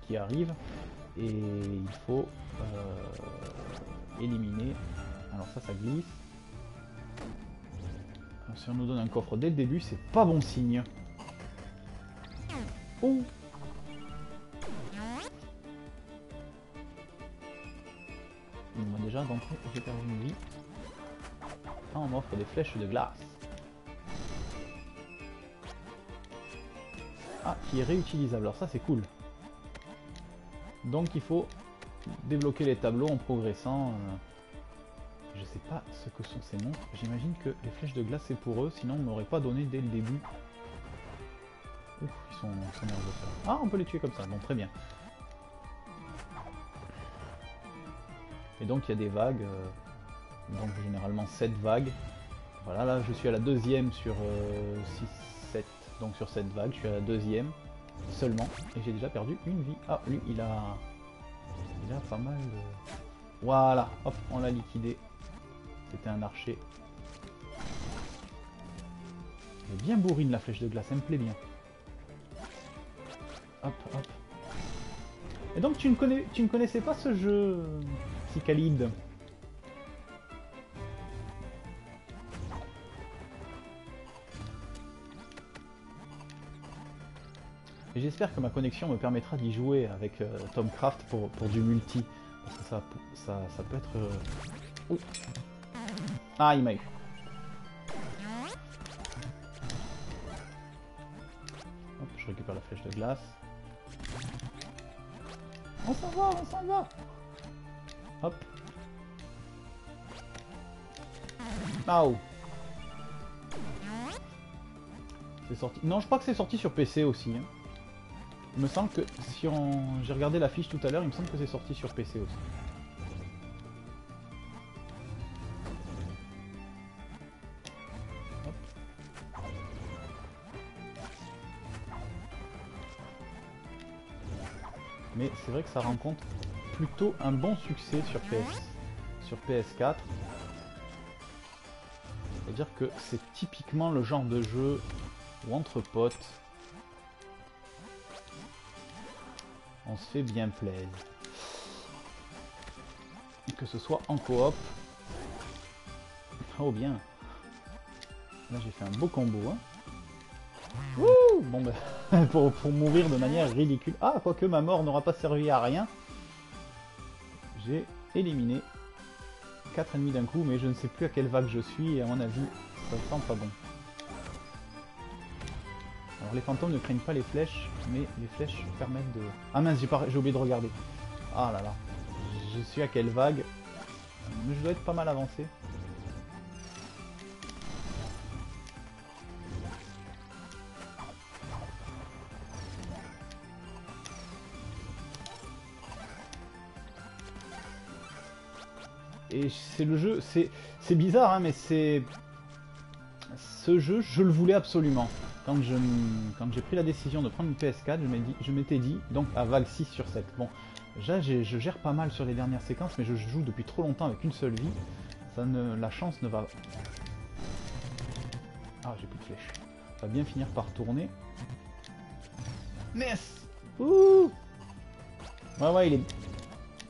qui arrive. Et il faut éliminer. Alors ça glisse. Alors, si on nous donne un coffre dès le début, c'est pas bon signe. Oh! Bon, déjà d'entrée, j'ai perdu une vie. Ah, on m'offre des flèches de glace. Ah, qui est réutilisable. Alors ça c'est cool. Donc il faut débloquer les tableaux en progressant. Je sais pas ce que sont ces monstres. J'imagine que les flèches de glace c'est pour eux, sinon on m'aurait pas donné dès le début. Ouf, ils sont nerveux ça. Ah, on peut les tuer comme ça, bon très bien. Et donc il y a des vagues, donc généralement 7 vagues. Voilà, là je suis à la deuxième sur 6, 7, donc sur 7 vagues, je suis à la deuxième seulement. Et j'ai déjà perdu une vie. Ah, lui il a pas mal de... Voilà, hop, on l'a liquidé. C'était un archer. Elle est bien bourrine la flèche de glace, elle me plaît bien. Hop, hop. Et donc tu ne connaissais pas ce jeu, Psychalide? Et j'espère que ma connexion me permettra d'y jouer avec Tomcraft pour du multi. Parce que ça peut être... Oh. Ah, il m'a eu. Hop, je récupère la flèche de glace. On s'en va, on s'en va. Hop. Au. C'est sorti... Non, je crois que c'est sorti sur PC aussi. Hein. Il me semble que si on... J'ai regardé la fiche tout à l'heure, il me semble que c'est sorti sur PC aussi. Hop. Mais c'est vrai que ça rencontre plutôt un bon succès sur PS4. C'est-à-dire que c'est typiquement le genre de jeu où entre potes, on se fait bien plaisir. Que ce soit en coop. Oh bien. Là j'ai fait un beau combo. Hein. Wouh, bon ben, pour mourir de manière ridicule. Ah, quoique ma mort n'aura pas servi à rien. J'ai éliminé 4 ennemis d'un coup, mais je ne sais plus à quelle vague je suis et à mon avis, ça sent pas bon. Alors les fantômes ne craignent pas les flèches, mais les flèches permettent de... Ah mince, j'ai oublié de regarder. Ah là là. Je suis à quelle vague? Mais je dois être pas mal avancé. Et c'est le jeu, c'est bizarre hein, mais c'est... Ce jeu, je le voulais absolument. Quand j'ai pris la décision de prendre une PS4, je m'étais dit, donc à vague 6 sur 7. Bon, là je gère pas mal sur les dernières séquences, mais je joue depuis trop longtemps avec une seule vie. La chance ne va... Ah, j'ai plus de flèches. Ça va bien finir par tourner. Yes. Ouh. Ouais, il est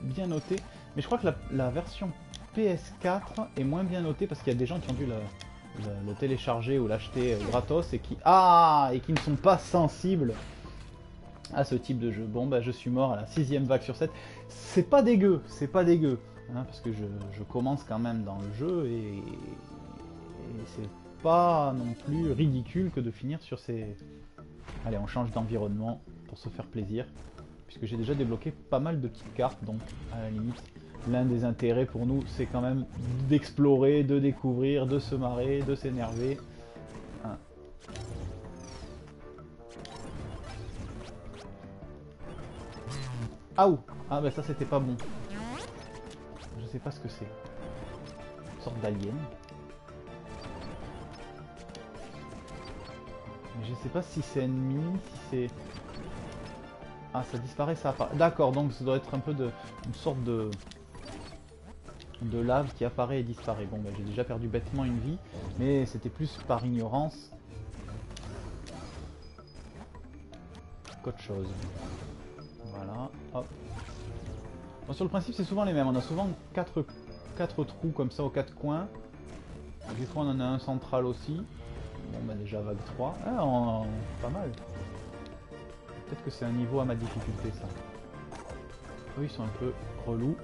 bien noté. Mais je crois que la version PS4 est moins bien notée parce qu'il y a des gens qui ont dû le télécharger ou l'acheter gratos et qui ne sont pas sensibles à ce type de jeu. Bon bah je suis mort à la 6ème vague sur 7. C'est pas dégueu, hein, parce que je commence quand même dans le jeu et c'est pas non plus ridicule que de finir sur ces... Allez, on change d'environnement pour se faire plaisir, puisque j'ai déjà débloqué pas mal de petites cartes, donc à la limite l'un des intérêts pour nous c'est quand même d'explorer, de découvrir, de se marrer, de s'énerver. Hein. Aouh. Ah bah ça c'était pas bon. Je sais pas ce que c'est. Une sorte d'alien. Mais je sais pas si c'est ennemi, si c'est... Ah ça disparaît, ça apparaît. D'accord, donc ça doit être un peu une sorte de lave qui apparaît et disparaît. Bon bah j'ai déjà perdu bêtement une vie, mais c'était plus par ignorance qu'autre chose. Voilà. Hop. Bon, sur le principe, c'est souvent les mêmes. On a souvent 4 trous comme ça aux 4 coins. Des fois, on en a un central aussi. Bon, bah déjà vague 3. Ah, pas mal. Peut-être que c'est un niveau à ma difficulté, ça. Eux, ils sont un peu relous.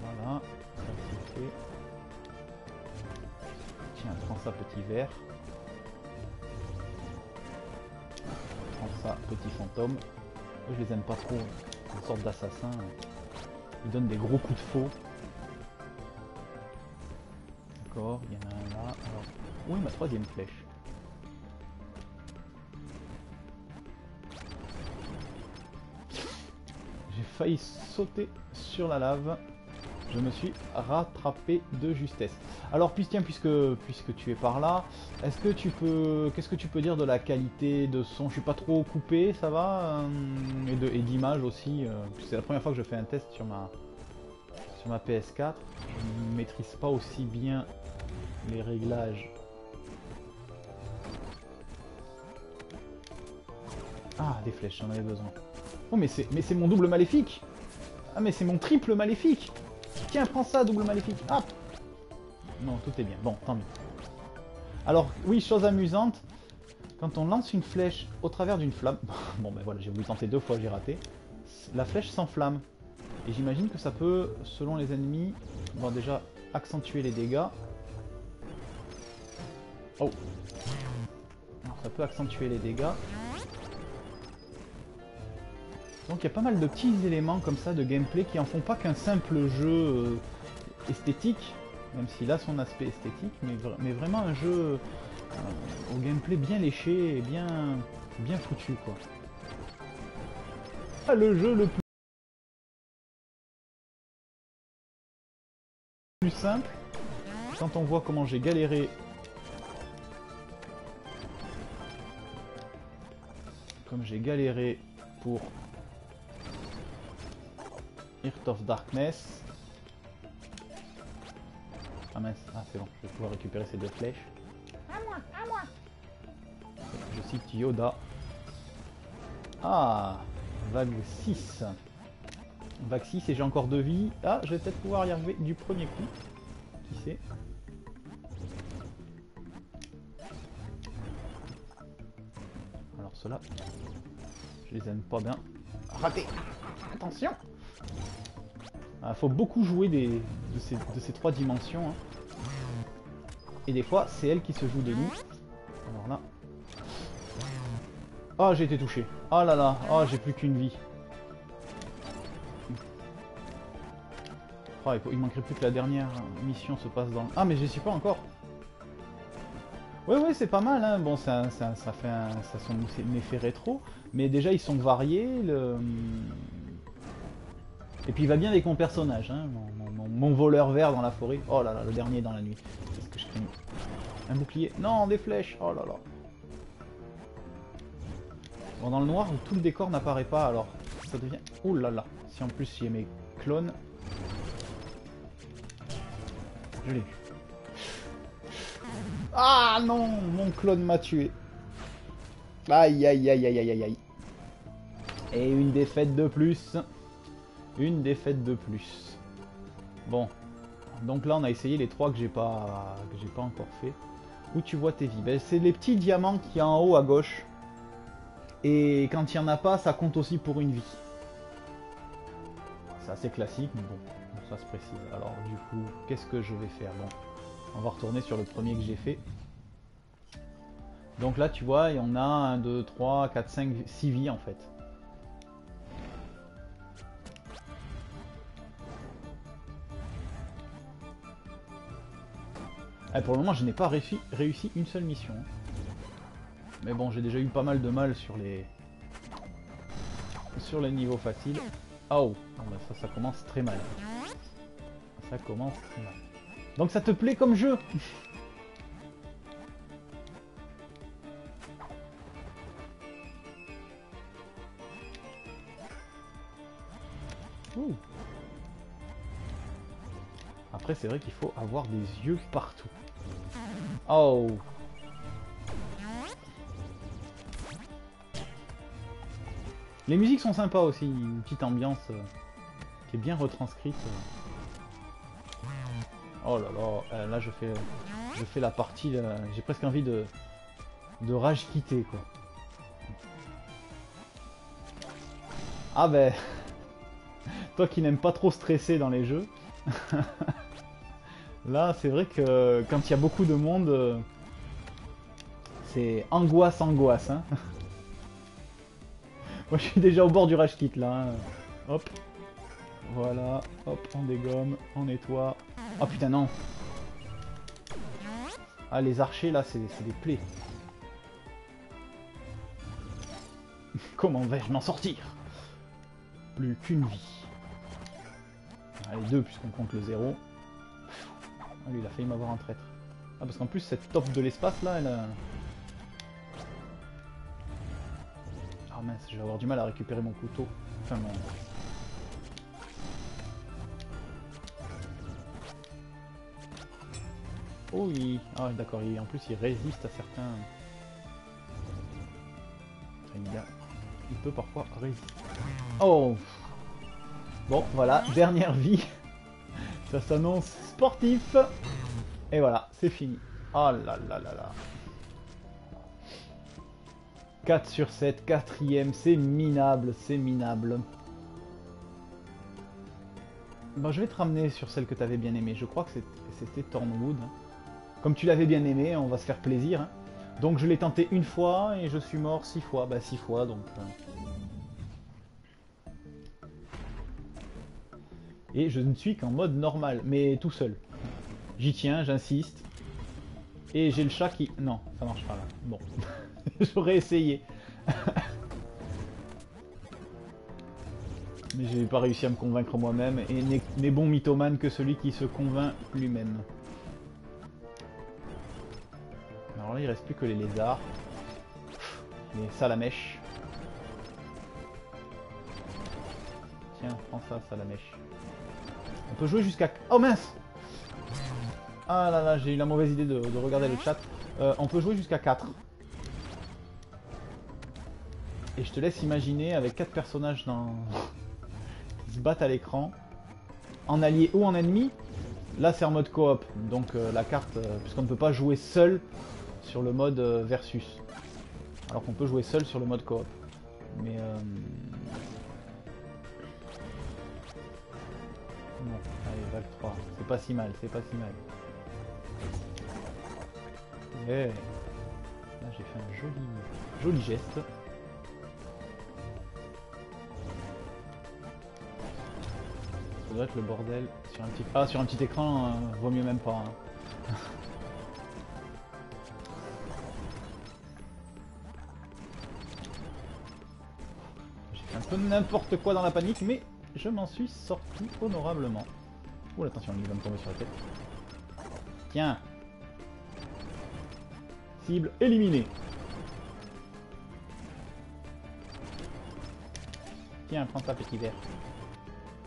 Voilà. Ça, c'est fait. Tiens, prends ça, petit verre. Prends ça, petit fantôme. Eux, je les aime pas trop. Une sorte d'assassin. Ils donnent des gros coups de faux. D'accord, il y en a un là. Alors, où est ma troisième flèche? J'ai failli sauter sur la lave. Je me suis rattrapé de justesse. Alors puisque tu es par là, qu'est-ce que tu peux dire de la qualité de son? Je suis pas trop coupé, ça va, et d'image aussi. C'est la première fois que je fais un test sur ma PS4. Je ne maîtrise pas aussi bien les réglages. Ah, des flèches, j'en avais besoin. Oh, mais c'est mon double maléfique. Ah, mais c'est mon triple maléfique. Tiens, prends ça, double maléfique. Hop. Non, tout est bien. Bon, tant mieux. Alors, oui, chose amusante. Quand on lance une flèche au travers d'une flamme... Bon, ben voilà, j'ai voulu tenter 2 fois, j'ai raté. La flèche s'enflamme. Et j'imagine que ça peut, selon les ennemis, bon, déjà, accentuer les dégâts. Oh. Alors, ça peut accentuer les dégâts. Donc il y a pas mal de petits éléments comme ça de gameplay qui en font pas qu'un simple jeu esthétique, même s'il a son aspect esthétique, mais vraiment un jeu au gameplay bien léché et bien foutu, quoi. Ah, le jeu le plus simple, quand on voit comment j'ai galéré pour Heart of Darkness. Ah mince, ah c'est bon, je vais pouvoir récupérer ces 2 flèches. À moi. Je cite Yoda. Ah, vague 6. Vague 6 et j'ai encore 2 vies. Ah, je vais peut-être pouvoir y arriver du premier coup. Qui sait? Alors ceux-là, je les aime pas bien. Raté! Attention! Il faut beaucoup jouer de ces 3 dimensions. Hein. Et des fois, c'est elle qui se joue de nous. Alors là... Ah, j'ai été touché. Ah là là, ah, j'ai plus qu'une vie. Oh, il manquerait plus que la dernière mission se passe dans... Ah, mais j'y suis pas encore. Ouais, c'est pas mal. Hein. Bon, ça son effet rétro. Mais déjà, ils sont variés. Et puis il va bien avec mon personnage, hein, mon voleur vert dans la forêt. Oh là là, le dernier dans la nuit. Qu'est-ce que je crains? Un bouclier. Non, des flèches. Oh là là. Bon, dans le noir, où tout le décor n'apparaît pas, alors ça devient... Oh là là. Si en plus j'ai mes clones... Je l'ai vu. Ah non, mon clone m'a tué. Aïe aïe aïe aïe aïe aïe aïe. Et une défaite de plus. Une défaite de plus. Bon. Donc là on a essayé les 3 que j'ai pas encore fait. Où tu vois tes vies? Ben, c'est les petits diamants qu'il y a en haut à gauche. Et quand il n'y en a pas, ça compte aussi pour une vie. C'est assez classique, mais bon, ça se précise. Alors du coup, qu'est-ce que je vais faire? Bon, on va retourner sur le premier que j'ai fait. Donc là tu vois, on a 1, 2, 3, 4, 5, 6 vies en fait. Et pour le moment je n'ai pas réussi une seule mission. Mais bon, j'ai déjà eu pas mal de mal sur les niveaux faciles. Oh, ben ça commence très mal. Ça commence très mal. Donc ça te plaît comme jeu? Ouh. Après c'est vrai qu'il faut avoir des yeux partout. Oh. Les musiques sont sympas aussi, une petite ambiance qui est bien retranscrite. Oh là là, là je fais la partie, j'ai presque envie de rage quitter quoi. Ah ben, toi qui n'aimes pas trop stresser dans les jeux, là c'est vrai que quand il y a beaucoup de monde, c'est angoisse hein. Moi je suis déjà au bord du rage quit là. Hein. Hop. Voilà, hop, on dégomme, on nettoie. Oh putain non. Ah les archers là c'est des plaies. Comment vais-je m'en sortir? Plus qu'une vie. Allez, 2 puisqu'on compte le 0. Ah, lui il a failli m'avoir en traître. Ah parce qu'en plus cette top de l'espace là elle... Ah mince, je vais avoir du mal à récupérer mon couteau. Enfin mon... Oh oui, ah d'accord, en plus il résiste à certains... Il peut parfois résister. Oh. Bon voilà, dernière vie. Ça s'annonce sportif. Et voilà, c'est fini. Oh là là là là. 4 sur 7, quatrième, c'est minable, c'est minable. Bon, je vais te ramener sur celle que tu avais bien aimée. Je crois que c'était Thornwood. Comme tu l'avais bien aimé, on va se faire plaisir. Hein. Donc je l'ai tenté une fois et je suis mort 6 fois. Bah 6 fois donc... Et je ne suis qu'en mode normal, mais tout seul. J'y tiens, j'insiste. Et j'ai le chat qui... Non, ça marche pas là. Bon. J'aurais essayé. Mais j'ai pas réussi à me convaincre moi-même. Et n'est bon mythomane que celui qui se convainc lui-même. Alors là, il reste plus que les lézards. Les salamèches. Tiens, prends ça, salamèche. On peut jouer jusqu'à... Oh mince! Ah là là, j'ai eu la mauvaise idée de regarder le chat. On peut jouer jusqu'à 4. Et je te laisse imaginer avec 4 personnages qui se battent à l'écran. En allié ou en ennemi. Là c'est en mode coop. Donc la carte, puisqu'on ne peut pas jouer seul sur le mode versus. Alors qu'on peut jouer seul sur le mode coop. Mais... Non, allez, vague 3. C'est pas si mal, c'est pas si mal. Ouais. Là j'ai fait un joli geste. Ça doit être le bordel sur un petit... Ah, sur un petit écran, vaut mieux même pas. Hein. J'ai fait un peu n'importe quoi dans la panique, mais je m'en suis sorti honorablement. Oh attention, il va me tomber sur la tête. Tiens. Cible éliminée. Tiens, prends ça, petit verre.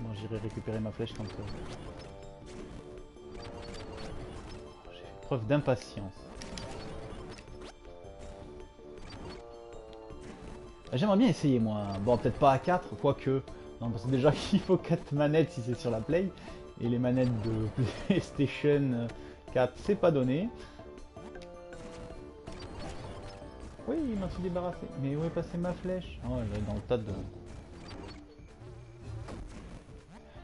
Bon, j'irai récupérer ma flèche quand... J'ai fait preuve d'impatience. J'aimerais bien essayer, moi. Bon, peut-être pas à 4, quoique... Non, parce que déjà, il faut 4 manettes si c'est sur la Play. Et les manettes de PlayStation 4, c'est pas donné. Oui, il m'en suis débarrassé. Mais où est passée ma flèche? Oh, elle est dans le tas de...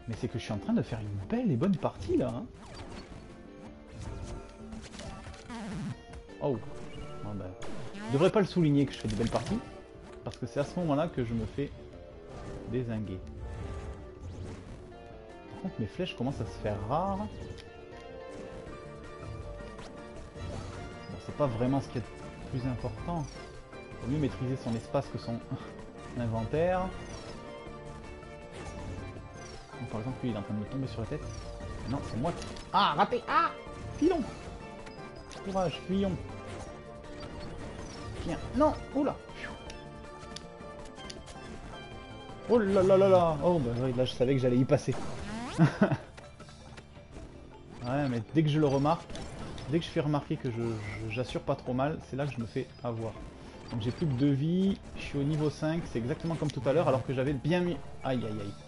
Mais c'est que je suis en train de faire une belle et bonne partie, là. Hein. Oh. Oh bah. Je devrais pas le souligner que je fais des belles parties. Parce que c'est à ce moment-là que je me fais dézinguer. Par contre, mes flèches commencent à se faire rares. Bon, c'est pas vraiment ce qui est le plus important. Il vaut mieux maîtriser son espace que son inventaire. Donc, par exemple, lui, il est en train de me tomber sur la tête. Non, c'est moi qui... Ah, raté! Ah! Filons! Courage, fuyons! Tiens, non! Oula! Oh là là là là! Oh, bah là, je savais que j'allais y passer. Ouais, mais dès que je le remarque, dès que je fais remarquer que j'assure pas trop mal, c'est là que je me fais avoir. Donc j'ai plus que 2 vies, je suis au niveau 5, c'est exactement comme tout à l'heure alors que j'avais bien mis... Aïe aïe aïe.